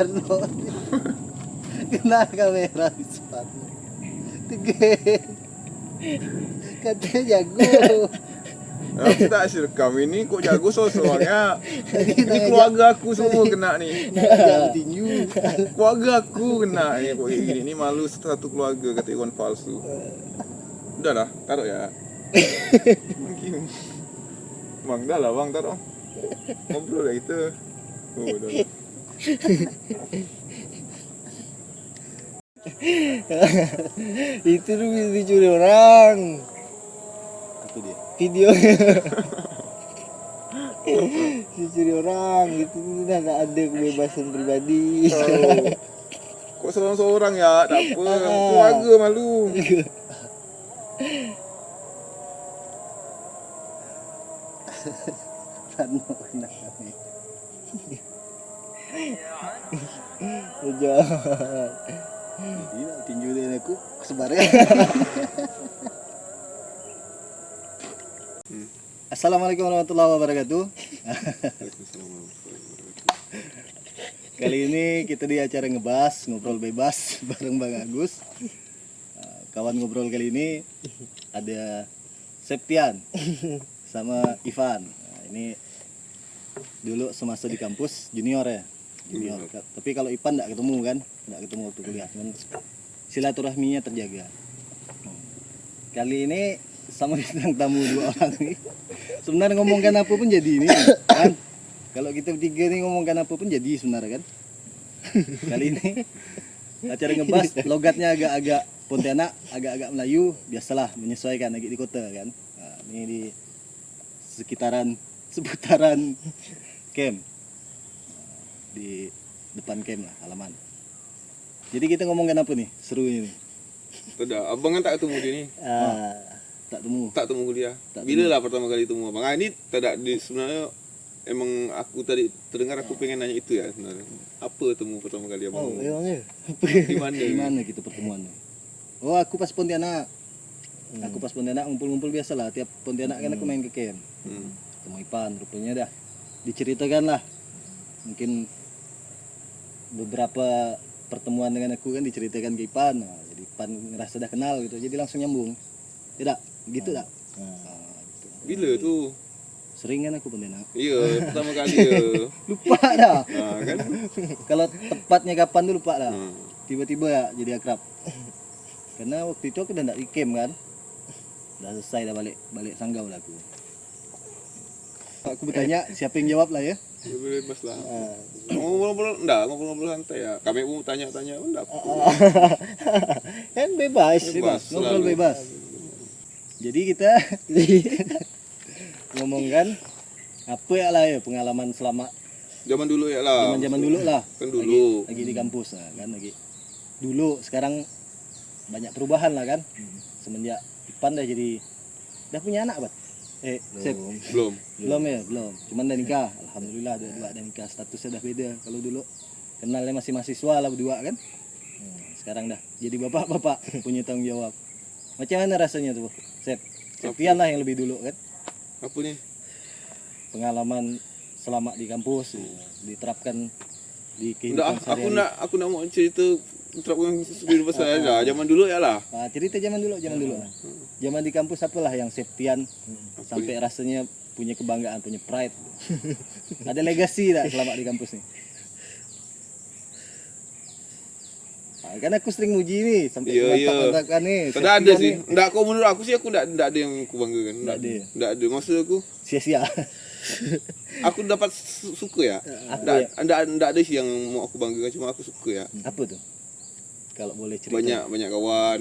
Pano kena kamera di sepatu. Tiga. Katanya jago. Aku tak rekam ini kok jago soalnya. Tadi Ini keluarga aku semua kena nih. Jangan tinju. Keluarga aku kena nih kok kayak gini. Ini malu satu keluarga kata Iwan palsu. Udah lah, taruh ya. Mungkin. Bang, dah lah bang, taruh. Ngobrol lah itu. Oh, udah lah. Itu tuh dicuri orang. Apa dia? Videonya dicuri orang. Itu tuh udah gak ada kebebasan pribadi. Kok seorang-seorang ya? Tak apa, keluarga malu. Pano kena kamera. Jangan. Jadi nak tinju dia aku sebarang. Assalamualaikum warahmatullahi wabarakatuh. Kali ini kita di acara ngebahas ngobrol bebas bareng Bang Agus. Kawan ngobrol kali ini ada Septian sama Ivan. Nah, ini dulu semasa di kampus junior ya. Junior. Tapi kalau Ivan enggak ketemu kan? Enggak ketemu waktu kuliah. Cuman silaturahminya terjaga. Kali ini sama bintang tamu dua orang ini. Sebenarnya ngomongkan apa pun jadi ini kan. Kalau kita bertiga nih ngomongkan apa pun jadi sebenarnya kan. Kali ini acara ngebahas logatnya agak-agak Pontianak, agak-agak Melayu, biasalah menyesuaikan lagi di kota kan. Nah, ini di seputaran camp. Di depan camp lah halaman. Jadi kita ngomongkan apa nih? Seru ini. Tidak, abang kan tak ketemu dia ni. Tak temu kuliah. Bila lah pertama kali temu abang? Ini tidak di sebenarnya emang aku tadi terdengar aku pengen nanya itu ya sebenarnya. Apa temu pertama kali abang? Emangnya? Di mana? Di mana kita pertemuannya? Oh, aku pas Pontianak. Aku pas Pontianak ngumpul-ngumpul biasa lah. Tiap Pontianak kan aku main ke camp. Ketemu Ipan, rupanya dah diceritakan lah. Mungkin beberapa pertemuan dengan aku kan diceritakan ke Ipan. Nah, jadi Ipan ngerasa dah kenal gitu. Jadi langsung nyambung. Tidak, gitu tak? Gitu. Bila tu? Sering kan aku Pontianak. Iya, pertama kali ya. Lupa dah. Kan? Kalau tepatnya kapan tuh lupa dah. Tiba-tiba ya jadi akrab. Karena waktu itu aku udah ndak di camp kan. Udah selesai dah balik sanggau lah aku. Aku bertanya siapa yang jawab lah ya. Bebas lah. Ngobrol-ngobrol santai ya. Kami pun tanya-tanya, enggak. Kan bebas. Ngobrol bebas. Jadi kita ngomongkan apa ya lah ya pengalaman selama zaman dulu ya lah. Zaman dulu lah. Kan dulu. Lagi di kampus lah kan lagi. Dulu sekarang banyak perubahan lah kan. Semenjak Ipan dah punya anak Bat. Belum. Belum. Cuman udah nikah. Alhamdulillah dua ada nikah. Statusnya udah beda. Kalau dulu kenalnya masih mahasiswa lah berdua kan. Sekarang dah jadi bapak-bapak punya tanggung jawab. Macam mana rasanya tuh, Septian lah yang lebih dulu kan. Apa nih? Pengalaman selama di kampus diterapkan di kehidupan sehari-hari. Aku nak mau cerita terapkan kehidupan saya zaman dulu ya lah. Nah, cerita zaman dulu. Zaman di kampus apalah yang Septian sampai rasanya punya kebanggaan, punya pride. Ada legacy tak selama di kampus nih? Nah, kan aku sering muji nih sampai kontak-kontakan nih. Tidak ada sih. Enggak, kau menurut aku sih aku enggak ada yang aku banggakan. Enggak ada. Maksud aku sia-sia. Aku dapat suka ya. Enggak ada sih yang mau aku banggakan, cuma aku suka ya. Apa tuh? Kalau boleh cerita. Banyak kawan.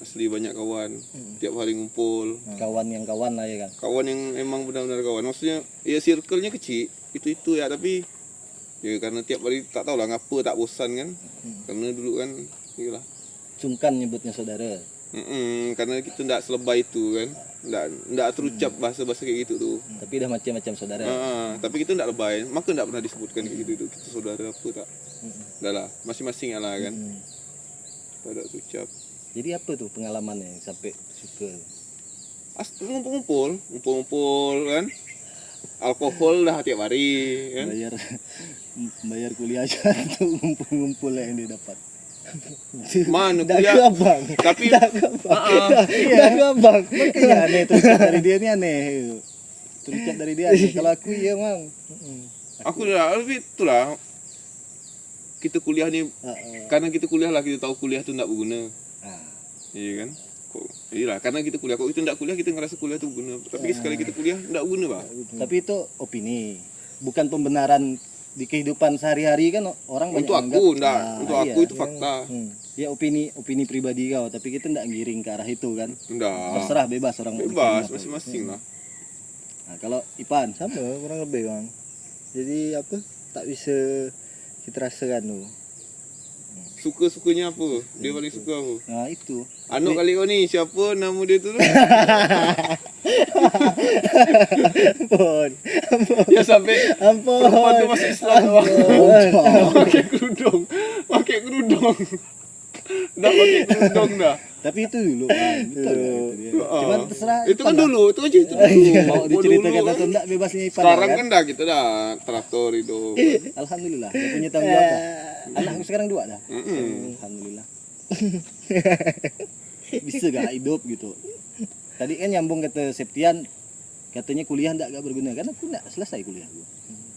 Asli banyak kawan. Tiap hari ngumpul. Kawan lah ya kan. Kawan yang emang benar-benar kawan. Maksudnya ya circle-nya kecil. Itu ya tapi ya karena tiap hari tak tahu lah ngapa tak bosan kan. Karena dulu kan iyalah. Sungkan nyebutnya saudara. Karena kita enggak selebay itu kan. Enggak terucap bahasa-bahasa kayak gitu tuh. Tapi dah macam-macam saudara. Tapi kita enggak lebay. Maka enggak pernah disebutkan kayak gitu tuh. Kita saudara apa tak. Dah lah, masing-masing lah kan. Tidak terucap. Jadi apa tuh pengalamannya yang sampai suka? Ngumpul-ngumpul kan. alkohol dah tiap hari kan. bayar kuliah aja tuh ngumpul-ngumpul yang dia dapat. Mana Dah kuliah? ke abang. Tapi Dah ke abang. Iya. Dah ke abang. Makanya aneh terucat dari dia nih aneh. Terucat dari dia aneh. Kalau aku iya mang. aku dah tapi itulah kita kuliah ni karena kita kuliah lah kita tahu kuliah tu tak berguna. Iya kan? Kok iyalah karena kita kuliah. Kok kita tak kuliah kita ngerasa kuliah tu berguna. Tapi sekali kita kuliah tak berguna bah. Tapi itu opini, bukan pembenaran di kehidupan sehari-hari kan orang banyak Untuk menganggap, aku enggak, nah, untuk iya. aku itu fakta. Ya opini pribadi kau, tapi kita enggak giring ke arah itu kan. Enggak. Terserah bebas orang mau Bebas bikin apa. masing-masing lah. Nah, kalau Ipan Sama kurang lebih bang. Jadi apa? Tak bisa kita rasakan tu. Suka-sukanya apa? Dia paling suka apa? nah itu. Anak kali kau ni siapa nama dia tu? Ampun. Ya sampai Ampun. perempuan tu masuk Islam bang. Pakai kerudung. Pakai kerudung. Dah pakai kerudung dah. Tapi itu dulu kan. Betul kan itu dia. Cuman terserah Itu kan Ipan lah. dulu, itu kan cerita dulu. Mau Gua diceritakan dulu atau enggak bebasnya Ipan. Sekarang lah, kan dah kita dah traktor hidup. Alhamdulillah, dia punya tanggung jawab dah. Anakku sekarang 2 dah. Alhamdulillah. Bisa gak hidup gitu. Tadi kan nyambung kata Septian, katanya kuliah enggak berguna. Kan aku enggak selesai kuliah gua.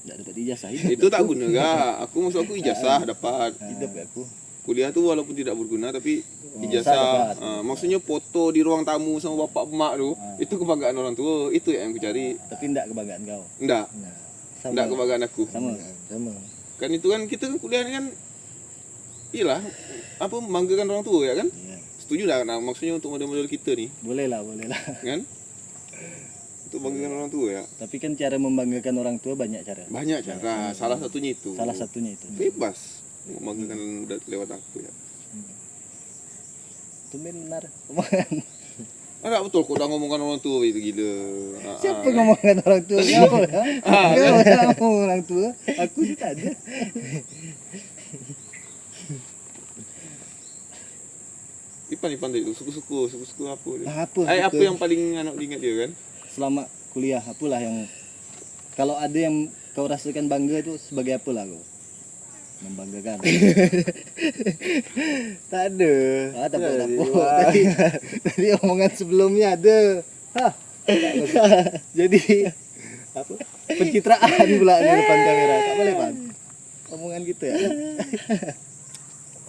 Enggak dapat ijazah hidup. Itu tak guna gak? Aku maksud aku ijazah dapat. Hidup ya aku. Kuliah tu walaupun tidak berguna tapi ijazah ijazah. dapat. Maksudnya foto di ruang tamu sama bapak emak tu, itu kebanggaan orang tua. Itu yang aku cari. Tapi enggak kebanggaan kau. Enggak. Sama. Enggak kebanggaan aku. Sama. Sama. Kan itu kan kita kan kuliah ni kan iyalah apa membanggakan orang tua ya kan? Iya. Setuju dah nah, maksudnya untuk model-model kita ni Boleh lah. kan? Untuk banggakan orang tua ya. Tapi kan cara membanggakan orang tua banyak cara. Banyak cara. Salah satunya itu. Salah satunya itu. Bebas membanggakan lewat aku ya. Tumben benar omongan. Enggak betul kok dah ngomongkan orang tua itu gila. Siapa ngomongkan orang tua? Kau ya? Kau yang ngomong orang tua. Aku sih tak ada. Ipan tadi tu suku-suku apa dia? Apa? Apa suka? yang paling anak diingat dia kan? Selama kuliah apalah yang kalau ada yang kau rasakan bangga itu sebagai apalah kau? Membanggakan. Tak ada. Tak Tak ada. apa. Tadi omongan sebelumnya ada. Hah. Jadi apa? Pencitraan pula di depan kamera. Tak boleh, Pan. Omongan gitu ya.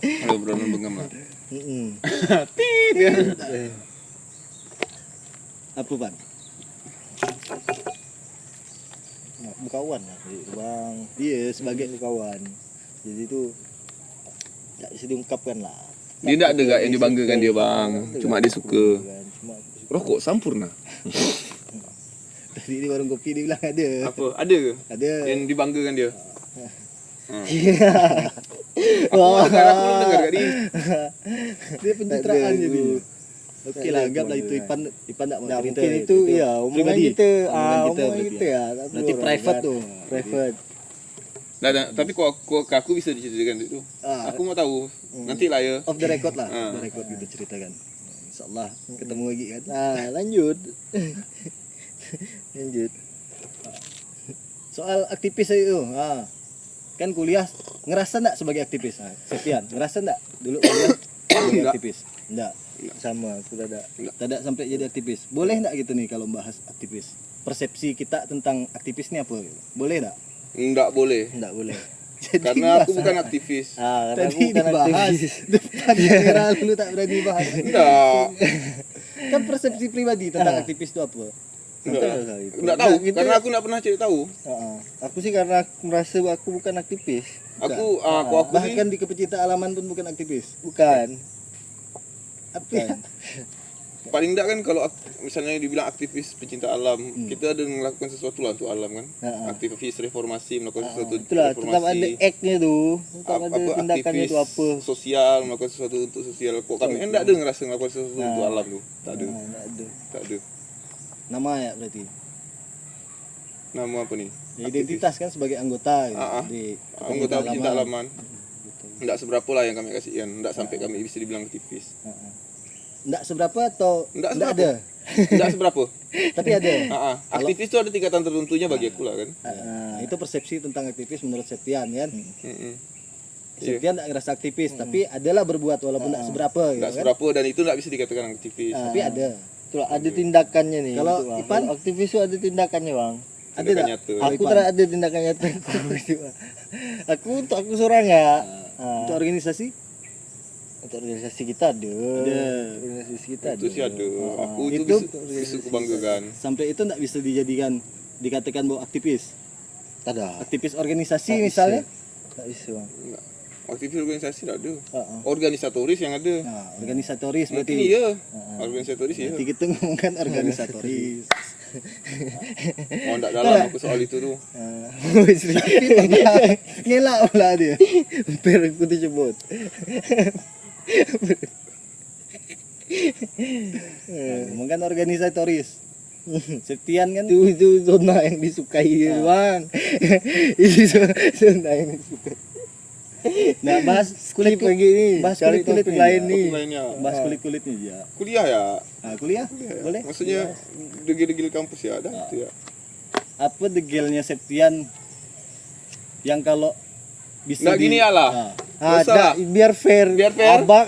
Ada obrolan benggam lah. Apa, Pan? Berkawan lah bang. Iya, sebagai Berkawan. Jadi tu tak bisa diungkapkan lah. Dia tak ada gak yang dibanggakan dia bang. Cuma dia suka. Cuma Rokok sampurna. tadi di warung kopi dia bilang ada. Apa? Ada ke? Ada. Yang dibanggakan dia? Aku belum dengar kat dia. Dia pencitraan Tak ada jadi. tu. Okey lah, anggaplah itu Ipan tak mau Nah, cerita. mungkin itu ya omongan pribadi. kita. Omongan kita Omongan berarti kita ya. ya. Tak perlu Berarti orang private kan. tu. Private. Tapi kok aku bisa diceritakan itu. Aku mau tahu. Nanti lah ya. Off the record lah. Ah. Off the record kita ceritakan. InsyaAllah ketemu lagi kan. Lanjut. Lanjut. Soal aktivis itu. Kan kuliah ngerasa enggak sebagai aktivis? Septian, ngerasa enggak dulu kuliah sebagai Enggak. aktivis? Enggak. Sama aku dah ada. Tak ada sampai jadi aktivis. Boleh enggak gitu nih kalau bahas aktivis? Persepsi kita tentang aktivis ini apa gitu? Boleh enggak? Enggak boleh. Enggak boleh. Karena aku bukan aktivis. Karena Tadi aku bukan dibahas aktivis. depan kamera lu tak berani bahas. Enggak. Kan persepsi pribadi tentang aktivis itu apa? Enggak tahu. Karena aku enggak pernah cari tahu. Aku sih karena aku merasa aku bukan aktivis. Aku sih Bahkan di kepecinta alaman pun bukan aktivis. Bukan. Apa ya? paling enggak kan kalau misalnya dibilang aktivis pecinta alam, kita ada melakukan sesuatu lah untuk alam kan. Aktivis reformasi melakukan sesuatu untuk Itulah reformasi. tetap ada act-nya tu. Tetap ada apa tindakannya aktivis tu apa. sosial, melakukan sesuatu untuk sosial. Kok kami enggak ada ngerasa melakukan sesuatu untuk alam tu. Tak ada. Tak ada. Tak ada. Nama ya berarti. Nama apa ni? Identitas kan sebagai anggota gitu, di Anggota pecinta alaman. Gitu. Enggak seberapa lah yang kami kasihkan. Enggak sampai kami bisa dibilang aktivis. enggak seberapa atau Nggak enggak seberapa. ada? Enggak seberapa. Tapi ada. Aktivis itu ada tingkatan tertentunya bagi aku lah kan. Nah, itu persepsi tentang aktivis menurut Septian kan. Heeh. Septian enggak ngerasa aktivis, tapi adalah berbuat walaupun enggak seberapa gitu Enggak kan. seberapa dan itu enggak bisa dikatakan aktivis. Tapi ada. Itulah ada tindakannya nih. Kalau gitu, Bang. Ipan? Kalau aktivis itu ada tindakannya, Bang. Ada Tindakan enggak? nyata. Aku Ipan? tidak ada tindakan nyata. Aku untuk aku seorang ya. Untuk organisasi Untuk organisasi kita ada. Ada. Organisasi kita Itu sih ada. Aku itu Itu bisa kubanggakan. sampai itu enggak bisa dikatakan bahwa aktivis. Ada. Aktivis organisasi Tak misalnya. Tak bisa, Bang. Enggak. Aktivis organisasi enggak ada. Heeh. Organisatoris yang ada. Nah, organisatoris Mungkin berarti. iya. Organisatoris iya. Berarti kita ngomongkan organisatoris. Oh enggak dalam aku soal itu tuh. Ngelak pula dia. Hampir aku disebut. Ngomongkan organisatoris. Septian kan Itu zona yang disukai, Bang. Itu zona yang disukai. nah bahas kulit Skip lagi nih. bahas Cari kulit topik nih. lain nih. Topik lainnya. Bahas kulit-kulitnya ya. Kuliah ya. Nah, kuliah boleh. Maksudnya degil-degil kampus ya ada gitu ya. Apa degelnya Septian yang kalau bisa Nggak gini ya lah. Nah, Dosa. Biar fair. Biar fair. Abang.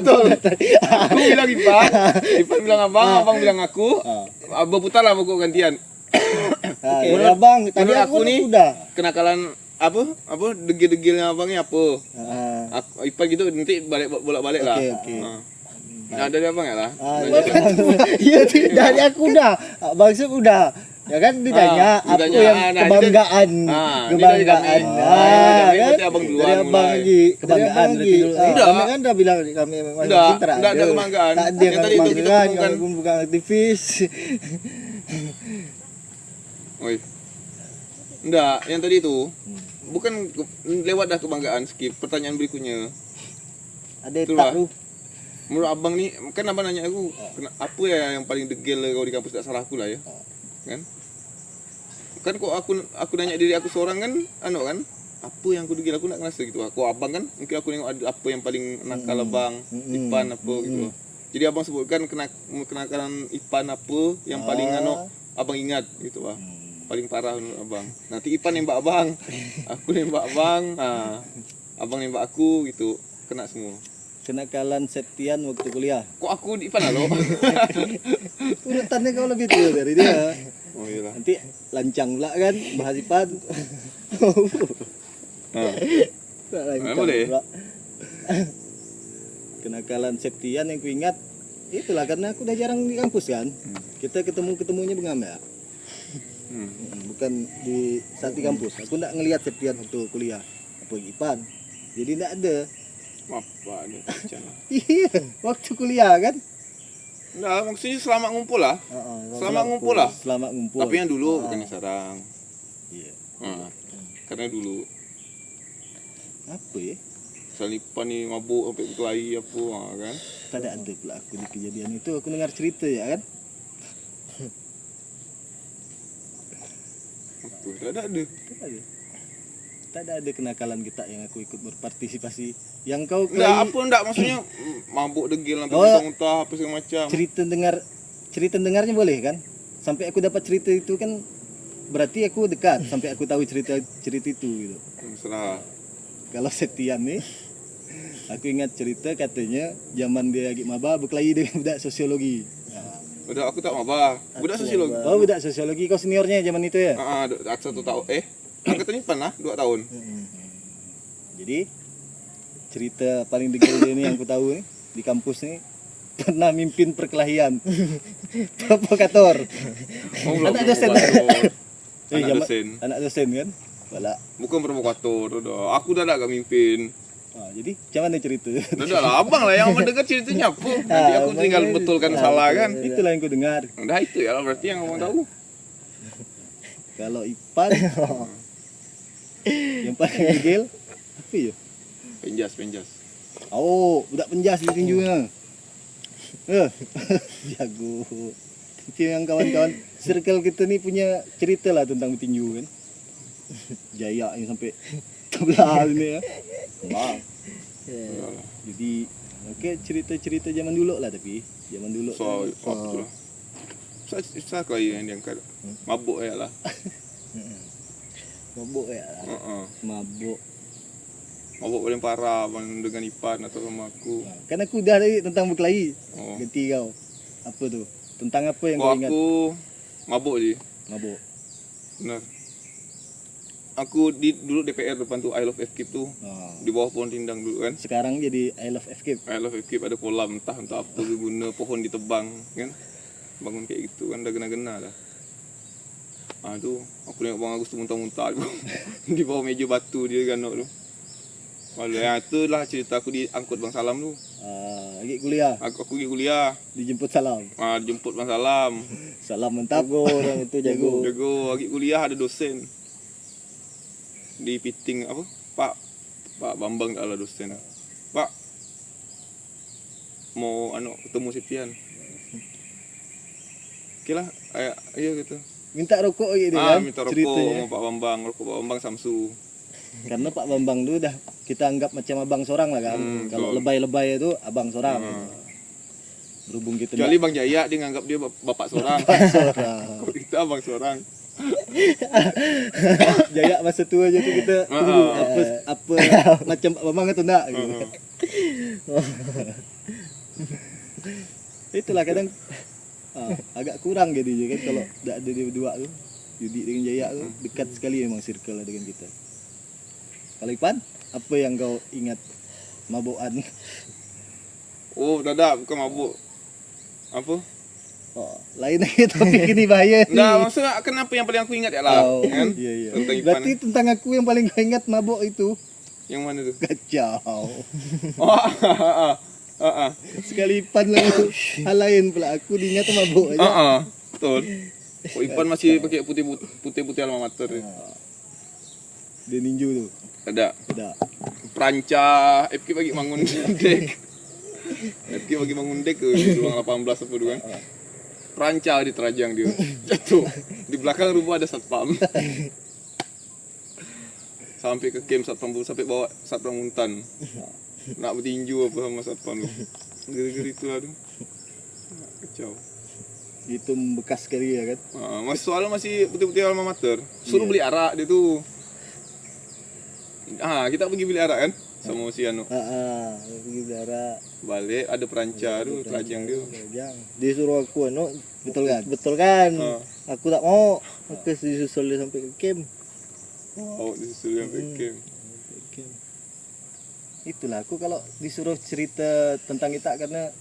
Betul. Aku bilang Ipan bilang abang bilang aku. Abang putar lah aku gantian. Nah, Menurut- ya, Bang. Tadi menurut aku aku nih, udah. Kenakalan apa degil-degilnya abangnya apa? Ah. Aku Ipan gitu nanti bolak-balik lah. Oke. Nah, dari abang ya lah. Iya, dari aku udah. Maksud udah. Ya kan ditanya apa ditanya, yang nah, kebanggaan. ini dari Kebanggaan. kami. Dari berarti abang duluan Dari abang mulai. lagi. Kebanggaan Dari abang berarti lagi. dulu. Udah. Kami kan udah bilang kami memang Udah, cinta udah ada kebanggaan. Tak ada Yang tadi itu kita kebanggaan, temukan. kami bukan aktivis. Oi. Enggak, yang tadi itu bukan lewat dah kebanggaan skip. Pertanyaan berikutnya. Ada Itulah. tak lu? Menurut abang nih, kan abang nanya aku, apa ya yang paling degil kau di kampus, tak salah aku lah ya. Kan kok aku nanya diri aku seorang kan, kan, apa yang aku degil, aku nak ngerasa gitu. Aku abang kan, mungkin aku nengok ada apa yang paling nakal abang, Ipan apa gitu. Jadi abang sebutkan kenakalan Ipan apa yang paling abang ingat gitu lah. Paling parah menurut abang. Nanti Ipan nembak abang, aku nembak abang, abang nembak aku gitu, kena semua. Kenakalan Septian waktu kuliah. Kok aku di Ipan lo? Urutannya kau lebih tua dari dia. Oh iyalah. Nanti lancang pula kan bahas Ipan. Boleh. Kenakalan Septian yang kuingat itulah karena aku udah jarang di kampus kan. Kita ketemunya bengam ya. Bukan di saat di kampus. Aku enggak ngelihat Septian waktu kuliah. Apa Ipan. Jadi enggak ada. Apa nih? Iya, waktu kuliah kan. Nah, maksudnya selama ngumpul lah. Selama ngumpul lah. Selama ngumpul. Tapi yang dulu bukan yang sekarang. Iya. Karena dulu Apa ya? Salipan nih mabuk sampai berkelahi apa kan. Tak ada pula aku di kejadian itu. Aku dengar cerita ya kan. Apa? Tak ada. Tak ada kenakalan kita yang aku ikut berpartisipasi. Yang kau Enggak, enggak maksudnya mabuk degil sampai Oh. muntah-muntah apa segala macam. cerita dengarnya boleh kan? Sampai aku dapat cerita itu kan berarti aku dekat sampai aku tahu cerita itu gitu. Serah. Kalau Septian nih aku ingat cerita katanya zaman dia lagi maba berkelahi dengan budak sosiologi. Udah aku tak mabah. Budak sosiologi. Oh, budak sosiologi kau seniornya zaman itu ya? Satu tahun. Angkatannya Ipan lah, 2 tahun. Jadi cerita paling degil dia ini yang aku tahu nih di kampus nih pernah mimpin perkelahian. Provokator. Anak dosen. Anak dosen kan? Wala. Bukan provokator, udah. Aku udah agak mimpin. Jadi macam mana cerita? Udah lah, abang lah yang mendengar ceritanya apa. Nanti aku tinggal betulkan salah kan. Itulah yang ku dengar. Udah itu ya lah, berarti yang abang tahu. Kalau Ipan yang paling degil apa ya? Penjas. Oh, budak penjas di tinjunya. Jago. Itu yang kawan-kawan circle kita nih punya cerita lah tentang tinju kan. Jaya yang sampai sebelah ini ya. Wow. Jadi Oke, cerita-cerita zaman dulu lah, tapi zaman dulu So, tuh, apa tu lah. Saya kau yang diangkat. Mabuk ya lah. Mabuk ya. mabuk. Mabuk paling parah bang dengan Ipan atau sama aku. Kan aku dah tadi tentang berkelahi. Oh. Ganti kau. Apa tu? Tentang apa yang Kau kau ingat? aku mabuk je. Mabuk. Benar. Aku dulu DPR depan tu I Love FKIP tu. Oh. Di bawah pohon rindang dulu kan. Sekarang jadi I Love FK. I Love FKIP ada kolam entah apa ke guna pohon ditebang kan. Bangun kayak gitu kan dah gena-gena dah. Tu aku tengok Bang Agus tu muntah-muntah tu. Di bawah meja batu dia ganok tu. Walau tu lah cerita aku diangkut Bang Salam tu. Lagi kuliah, Aku pergi kuliah. dijemput Salam. Dijemput Bang Salam. Salam mantap. Jago orang itu jago. Jago pergi kuliah ada dosen. Di Piting apa? Pak Bambang adalah dosen. Pak mau ketemu Septian. Okey lah, ayo gitu. Minta rokok gitu kan. Minta rokok ceritanya. sama Pak Bambang, rokok Pak Bambang Samsu. Karena Pak Bambang dulu dah kita anggap macam abang seorang lah kan. Kalau betul. lebay-lebay itu abang seorang. Berhubung kita Kecuali Bang Jaya dia nganggap dia bapak seorang. seorang. Kalau kita abang seorang. Jaya masa tua aja tu kita tunggu apa macam Pak Bambang atau enggak gitu. Itulah kadang agak kurang jadi je kan kalau tak ada dia berdua tu. Yudi dengan Jaya tu dekat sekali memang circle lah dengan kita. Kalau Ipan, apa yang kau ingat mabukan? Oh, dadak bukan mabuk. Apa? Oh, lain lagi topik ini bahaya ni. Nah, maksudnya kenapa yang paling aku ingat ya lah, Oh, kan? iya, iya. Tentang Ipan. Berarti tentang aku yang paling kau ingat mabuk itu Yang mana tu? kacau. Oh, Sekali Ipan lah hal lain pula aku diingat mabuk aja. betul. Oh, Ipan masih pakai putih-putih alma mater dia. Dia ninju tu. Ada. Tidak. Perancah, FK bagi bangun dek. FK bagi bangun dek ke ruang 18 apa tu kan. Perancah diterajang dia. Jatuh. Di belakang rumah ada satpam. Sampai ke camp satpam sampai bawa satpam Muntan. Nak bertinju apa sama satpam tu. Gara-gara itulah tu. Kacau. Itu bekas sekali ya kan. Soalnya masih putih-putih alma mater. Suruh beli arak dia tu. Kita pergi beli arak kan sama si Anu. Pergi darah. Balik ada perancah tu terajang dia. Dia suruh aku Betul kan? betul kan. Aku tak mau. Aku disusul dia sampai ke camp. Oh, disuruh sampai camp. Itulah aku kalau disuruh cerita tentang kita karena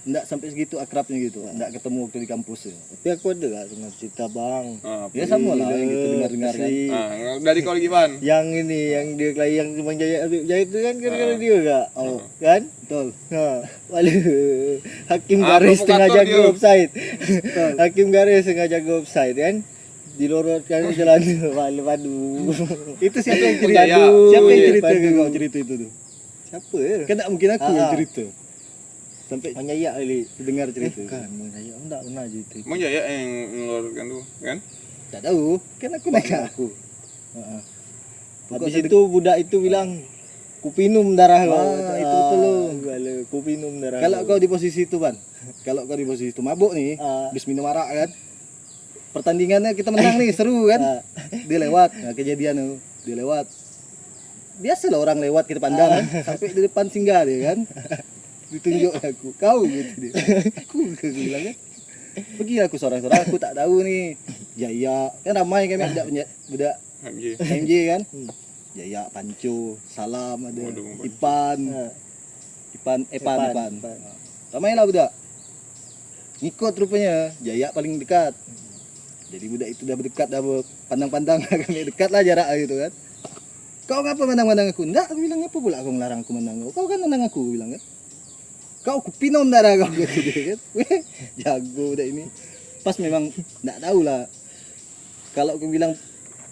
enggak sampai segitu akrabnya gitu. Enggak ketemu waktu di kampus ya. Tapi aku ada lah dengar cerita bang. Ya sama lah yang kita dengar-dengar kan. Dari kau lagi Pan. Yang ini yang dia kelahi yang Bang Jaya itu kan gara-gara dia enggak? Oh, kan? Betul. Walau hakim garis tengah provokator jaga dia. offside. Hakim garis tengah jaga offside kan. Dilorotkan jalan walau padu. Itu siapa yang cerita? Jaya. Siapa yang Iya, cerita ke padu. kau cerita itu tuh? Siapa ya? Kan tak mungkin aku yang cerita. Sampai Bang Jaya kali. dengar cerita. Bukan Bang Jaya. Enggak pernah cerita. Bang Jaya yang ngelorkan tu kan. Tak tahu. Kan aku nak aku. Habis itu budak itu bilang ku pinum darah kau. Itu betul lu. Ku pinum darah. Kalau kau di posisi itu, Ban. Kalau kau di posisi itu mabuk nih, Ah. habis minum arak kan. Pertandingannya kita menang nih, seru kan? Dia lewat. Nah, kejadian tuh, dia lewat. Biasalah orang lewat kita pandang kan. Sampai di depan singgah dia kan. Ditunjuk aku, kau gitu dia. Aku bilang kan. Pergi aku seorang-seorang, aku tak tahu nih. Jaya, kan ramai kami budak MJ. MJ kan. Jaya, Panco, Salam ada, Waduh, Panco. Epan. Ramai lah budak. Ngikut rupanya, Jaya paling dekat. Jadi budak itu dah berdekat, dah pandang-pandang kami dekat lah jarak gitu kan. Kau ngapa mandang-mandang aku? Enggak, aku bilang apa pula kau ngelarang aku mandang kau? Kau kan mandang aku, aku bilang kan. Kau aku pinom darah kau gitu dia kan. Jago budak ini. Pas memang enggak tahulah. Kalau aku bilang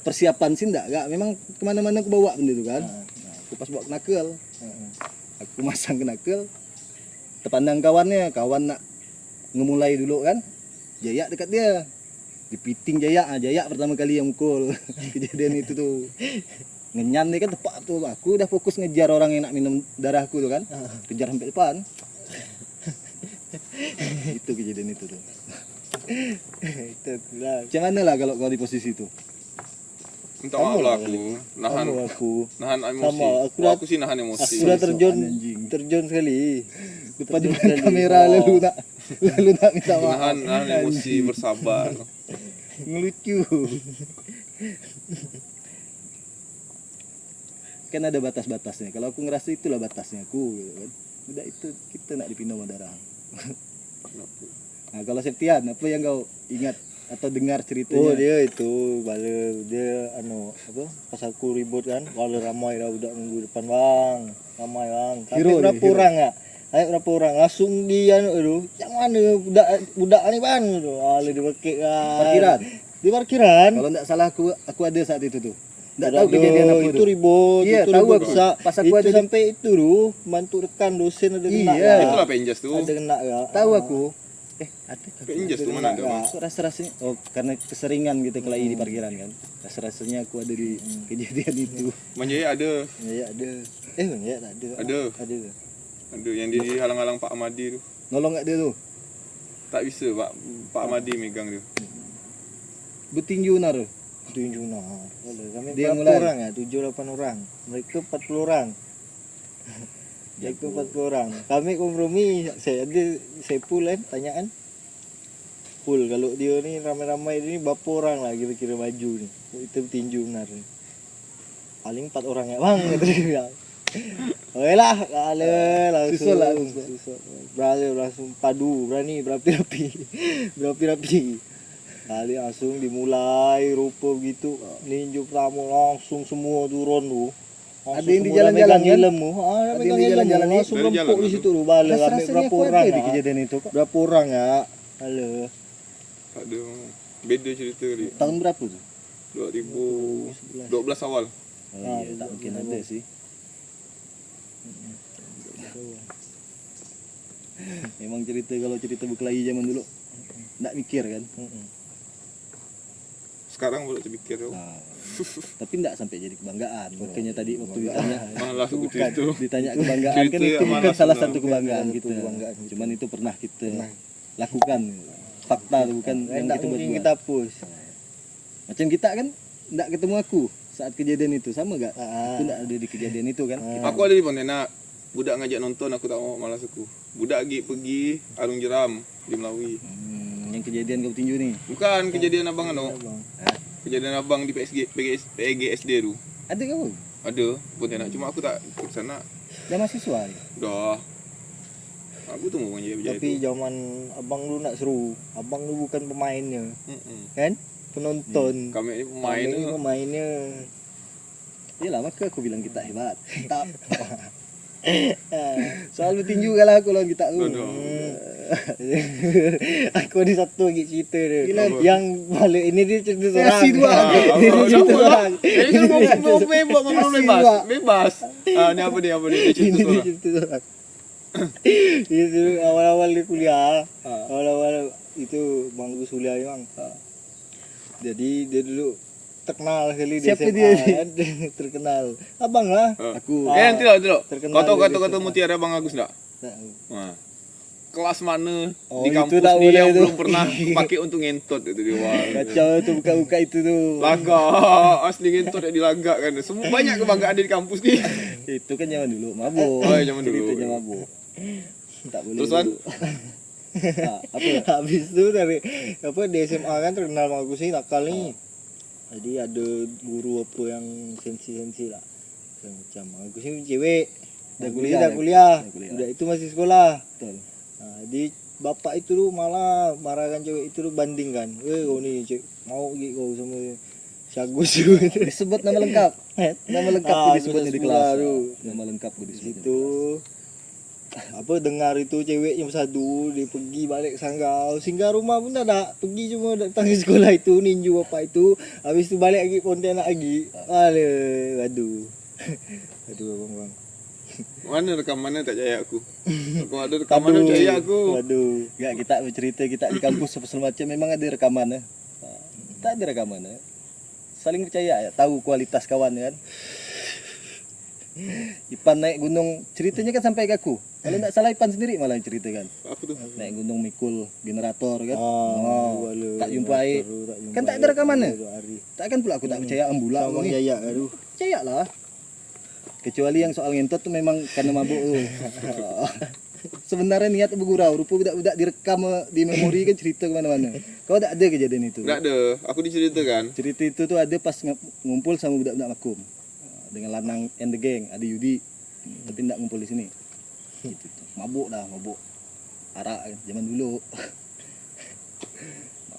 persiapan sih enggak, memang kemana-mana aku bawa benda itu kan. Nah, aku pas bawa knuckle. Aku masang knuckle. Terpandang kawannya, kawan nak ngemulai dulu kan. Jaya dekat dia. Dipiting Jaya, Jaya pertama kali yang mukul. Kejadian itu tuh. ngenyan nih kan tepat tuh, aku udah fokus ngejar orang yang nak minum darahku tuh kan, kejar sampai depan. Itu kejadian itu tuh. Itu lah. Macam mana lah kalau kau di posisi itu? Minta maaf lah aku. Nahan Sama aku. emosi. Sama, aku Aku sih nahan emosi. Aku udah Anjing. terjun sekali. Depan Terjun depan sekali. kamera Oh. lalu nak minta maaf. Nahan emosi, bersabar. Ngelucu. Kan ada batas-batasnya. Kalau aku ngerasa itulah batasnya aku gitu kan. Udah itu kita nak dipindah sama darah. Nah, kalau Septian apa yang kau ingat atau dengar ceritanya? Oh dia itu bala dia apa pas aku ribut kan bala ramai dah budak minggu depan bang, ramai bang. Tapi Hero berapa dia, hero. orang ya? Ayo berapa orang langsung dia aduh yang mana budak ni bang tu. Bala dia bakik kan. Parkiran. Di parkiran. Kalau enggak salah aku ada saat itu tuh. Enggak tahu kejadian apa itu tuh. ribut, Iya, itu tahu ribut aku. besar. Pas aku itu ada di- sampai itu tu bantu rekan dosen ada kena. Iya. kan? Itulah penjas tuh. Ada kena ya. Tahu aku. Ada Penjas tuh mana ada bang? Aku rasa-rasanya karena keseringan gitu kelahi di parkiran kan. Rasa-rasanya aku ada di kejadian itu. Manjaya ada. Ya ada. Ya tak ada. Ada. Ada. Ada yang dia halang-halang Pak Amadi tu. Nolong enggak dia tuh? Tak bisa Pak Amadi megang dia. Betinju nar. Tunjuk nah. Kami Dia berapa mulai. orang ya? 7-8 orang. Mereka 40 orang. Mereka 40 orang. Kami kompromi, saya full kan, tanyaan. Full kalau dia ni ramai-ramai ni berapa orang lah kira-kira maju ni. Itu tinju benar ni. Paling 4 orang ya bang kata dia. Okey lah, langsung. Susul lah. Berani langsung padu, berani berapi-rapi. Berapi-rapi. Kali langsung dimulai rupa begitu. Ninju pertama langsung semua turun tu. Langsung Ada yang di semua dah jalan-jalan megang kan? helm tu. Ada Ada yang megang di helm jalan-jalan tu. ni. Langsung Dari rempuk jalan di tu. situ tu. Bala ambil Rasa-rasanya berapa aku orang ada di ah? kejadian itu kok. Berapa orang ya? Halo. Tak ada. Beda cerita dia. Tahun berapa tuh? 2012 awal. Oh, iya, tak mungkin ada sih. Memang cerita kalau cerita berkelahi zaman dulu enggak mikir kan. Sekarang baru terfikir tu. Nah, tapi enggak sampai jadi kebanggaan. Makanya tadi waktu ditanya Malah aku cerita. ditanya kebanggaan kan Cerita itu yang bukan malas salah sebenarnya. satu kebanggaan Bukan kita. satu kebanggaan kita. Cuman itu pernah kita lakukan. Fakta itu bukan yang Tak kita mungkin buat. kita hapus. Macam kita kan enggak ketemu aku saat kejadian itu, sama enggak? Ah. Aku enggak ada di kejadian itu kan. Aku ada di Pontianak. Budak ngajak nonton aku tak mau, malas aku. Budak pergi Arung Jeram di Melawi. Yang kejadian kau tinju nih. Bukan kejadian abang anu. Bang. Kejadian abang di PGSD tu. Ada kau? Ada Pontianak, cuma aku tak ke sana. Dah mahasiswa. Dah. Aku tunggu orang jaya Tapi tu. zaman abang lu nak seru. Abang lu bukan pemainnya, Mm-mm. kan? Penonton. Kami ni pemain Kami ni tu. pemainnya. Iyalah maka aku bilang kita hebat. Tak. Soal bertinju kalah aku lawan kita tu. Aduh. Aku ada satu lagi cerita dia. Gila. Yang balik ini dia cerita seorang. Versi dua. Ini dia cerita seorang. Ini kan mau bebas, Kasih, Pak. bebas. Ah, ni apa dia? Dia cerita Ini dia seorang. cerita seorang. Itu awal-awal dia kuliah. Awal-awal itu bangku kuliah bang. Jadi dia dulu terkenal sekali di Siapa SMA, dia ni? kan? Terkenal. Abang lah. Aku. Nanti lah. Terkenal Kau tahu dia kata-kata di SMA. mutiara Bang Agus tak? Tak. Ha. Kelas mana Oh, di itu kampus tak ni boleh yang tu. belum pernah pakai untuk ngentot itu dia. Wah. Kacau tu buka-buka itu tu. Lagak, asli ngentot yang dilagak kan. Semua banyak kebanggaan di kampus ni. Itu kan zaman dulu mabuk. Oh, zaman dulu. Ceritanya mabuk. Tak boleh. Terus, Wan? dulu. Apa? Habis tu dari apa di SMA kan terkenal Mak Agus ni nakal ni. Jadi ada guru apa yang sensi-sensi lah. Macam Mak Agus ni cewek. Dah Dah kuliah, dah kuliah. dah kuliah. Budak itu masih sekolah. Betul. Jadi bapak itu tu malah marahkan cewek itu tu bandingkan. Kau ni cewek mau pergi kau sama si Agus tu. Disebut nama lengkap. Nama lengkap Ah, tu disebutnya di aku dah kelas. sekolah tu. Nama lengkap tu disebutnya. Itu apa dengar itu cewek yang satu dia pergi balik Sanggau singgah rumah pun tak ada pergi cuma datang ke sekolah itu ninju bapak itu habis tu balik lagi Pontianak lagi aduh abang Mana rekamannya tak percaya aku. Kalau ada rekamannya percaya aku. aduh Enggak, kita bercerita kita di kampus apa segala macam memang ada rekamannya. Tak ada rekamannya. Saling percaya ya, tahu kualitas kawan kan. Ipan naik gunung, ceritanya kan sampai ke aku. Kalau nggak salah Ipan sendiri malah yang ceritakan. Apa tuh? Naik gunung mikul generator kan. Walu, Tak jumpai. jumpai Kan tak ada rekamannya. 2 hari. Takkan pula aku tak percaya ambulak Sama kau ni. Jaya, aduh. Percaya lah. Kecuali yang soal ngentot tuh memang karena mabuk tuh. Sebenarnya niat bergurau, rupa budak-budak direkam di memori kan cerita kemana-mana. Kau tak ada kejadian itu? Nggak ada, aku diceritakan. Cerita itu tuh ada pas ngumpul sama budak-budak makum. Dengan Lanang and the gang, ada Yudi. Tapi enggak ngumpul di sini. Gitu tuh. Mabuk dah, mabuk. Arak kan, zaman dulu.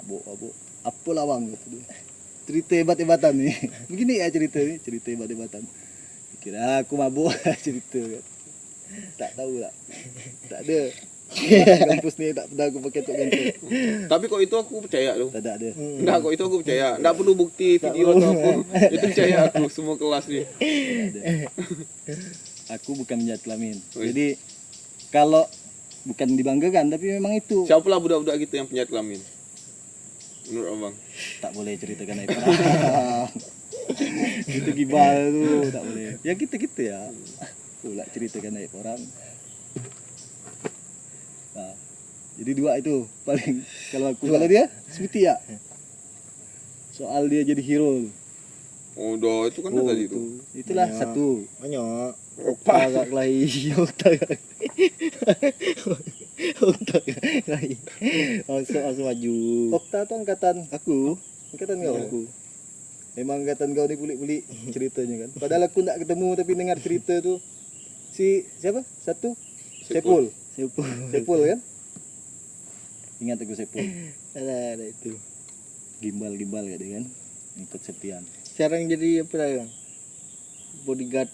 Mabuk. Apa lawang gitu dia. Cerita hebat-hebatan nih. Begini ya cerita nih, cerita hebat-hebatan. Kira aku mabuk cerita kan. Tak tahu tak. Tak ada. Kampus ni tak pernah aku pakai tok kentut. Tapi kok itu aku percaya loh. Tak ada. Enggak, kok itu aku percaya. Enggak perlu bukti video atau apa. Itu percaya aku semua kelas nih. Tak ada. Aku bukan penjahat kelamin. Wih. Jadi kalau bukan dibanggakan tapi memang itu Siapalah budak-budak kita yang penyakit kelamin? Menurut abang. tak boleh ceritakan naik perang. Itu gibal tuh tak boleh. Ya kita ya. Pula ceritakan naik orang. Nah, jadi dua itu paling kalau aku kalau dia seperti ya. Soal dia jadi hero. Oh, dah itu kan tadi itu. Itulah Ya. satu. Banyak. Apa? Agak kelahi. Otak kelahi. Masuk maju. Okta tuh angkatan aku, angkatan kau aku. Memang angkatan kau ni kulit-kulit ceritanya kan. Padahal aku tak ketemu tapi dengar cerita tu si siapa? Satu Sepul. Sepul kan? Ingat aku Sepul. Ada itu. Gimbal gak dia kan? Ikut Septian. Sekarang jadi apa dah Bang? Bodyguard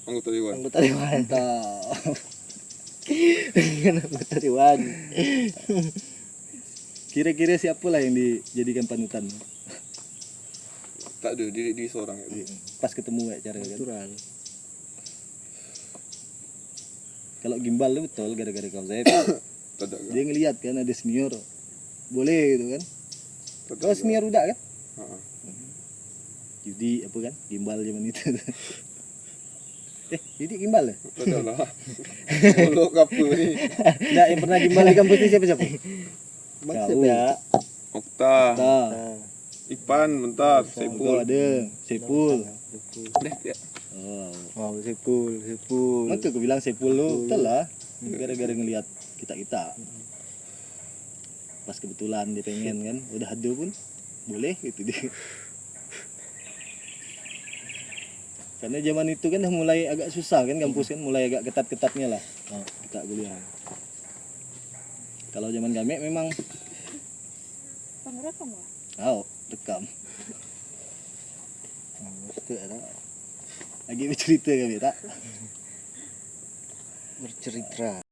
Anggota dewan. anggota dewan. Mantap. Anggota dewan. Kira-kira siapa lah yang dijadikan panutan? Tak ada, diri seorang itu. Pas ketemu ya cara kan. Natural. Kalau gimbal tu betul gara-gara kau Zep. Tak ada. Dia ngelihat kan ada senior. Boleh gitu kan. Tak Kau ada. senior udah kan? Ha. Judi apa kan? Gimbal zaman itu. Judi gimbal ya? Tak ada lah. Mulut apa ni? Enggak, yang pernah gimbal di kampus ni siapa-siapa? Maksud Kau. ya. Okta, Tak. Ipan, bentar, Kau Sepul. ada. Sepul. Deh, ya. Oh. Oh, Sepul. Maka aku bilang Sepul lu betul lah. Gara-gara ngelihat kita-kita. Pas kebetulan dia pengen kan, udah ada pun boleh gitu dia. Karena zaman itu kan dah mulai agak susah kan kampus kan, mulai agak ketat-ketatnya lah. Kita kuliah. Kalau zaman kami memang Pengrekam lah. rekam. Itu ada Lagi bercerita kami tak? bercerita.